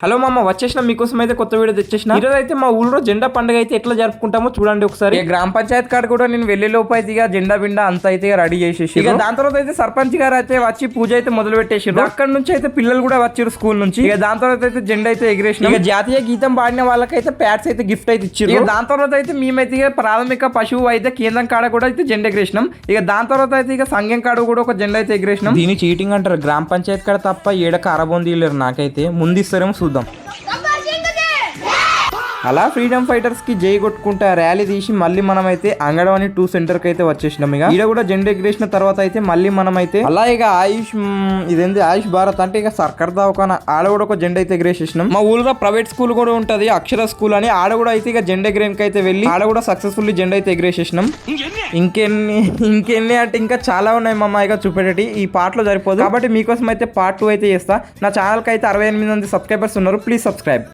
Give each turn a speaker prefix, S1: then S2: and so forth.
S1: Hello మామ వచ్చేసిన మీకోసం అయితే కొత్త వీడియో తెచ్చేసిన ఈరోజు అయితే మా ఊళ్ళో జెండా పండుగ అయితే ఎట్లా జరుపుకుంటామో చూడండి ఒకసారి. గ్రామ పంచాయత్ కాడ కూడా నేను వెళ్లే లోపు అయితే ఇక జెండా బిండా అంతా అయితే రెడీ చేసేసి ఇక దాని తర్వాత అయితే సర్పంచ్ గారు అయితే వచ్చి పూజ అయితే మొదలు పెట్టేసారు. అక్కడ నుంచి అయితే పిల్లలు కూడా వచ్చారు స్కూల్ నుంచి. ఇక దాని తర్వాత అయితే జెండా అయితే ఎగిరేసిన. ఇక జాతీయ గీతం పాడిన వాళ్ళకైతే ప్యాడ్స్ అయితే గిఫ్ట్ అయితే ఇచ్చారు. ఇక దాని తర్వాత అయితే మేమైతే ప్రాథమిక పశువు అయితే కేంద్రం కాడ కూడా అయితే జెండా ఎగిరేసినాం. ఇక దాని తర్వాత అయితే ఇక సంఘం కాడ కూడా ఒక జెండా అయితే ఎగిరేసినాం. దీని చీటింగ్ అంటారు. గ్రామ పంచాయత్ కాడ తప్ప ఏడక అరబొంది లేరు. నాకైతే ముందు ఇస్తారేమో చూద్దాం. అలా ఫ్రీడమ్ ఫైటర్స్ కి జై కొట్టుకుంటే ర్యాలీ తీసి మళ్ళీ మనం అయితే అంగడవాణి 2 సెంటర్ కి అయితే వచ్చేసినాం. ఇక ఈడ కూడా జెండా ఎగిరేసిన తర్వాత అయితే మళ్ళీ మనం అయితే అలా ఇక ఇదేంది ఆయుష్ భారత్ అంటే ఇక సర్కార్ దవాఖాన ఆడ కూడా ఒక జెండా అయితే ఎగిరేసేసినాం. మా ఊళ్ళో ప్రైవేట్ స్కూల్ కూడా ఉంటది అక్షర స్కూల్ అని. ఆడ కూడా అయితే ఇక జెండా ఎగిరేనికి అయితే వెళ్ళి ఆడ కూడా సక్సెస్ఫుల్లీ జెండా అయితే ఎగిరేసేసినాం. ఇంకెన్ని అంటే ఇంకా చాలా ఉన్నాయి మమ్మ. ఇక చూపెట్టి ఈ పార్ట్ లో సరిపోదు కాబట్టి మీకోసం అయితే పార్ట్ 2 అయితే చేస్తా. నా ఛానల్ కి అయితే 68 మంది సబ్స్క్రైబర్స్ ఉన్నారు. Please subscribe.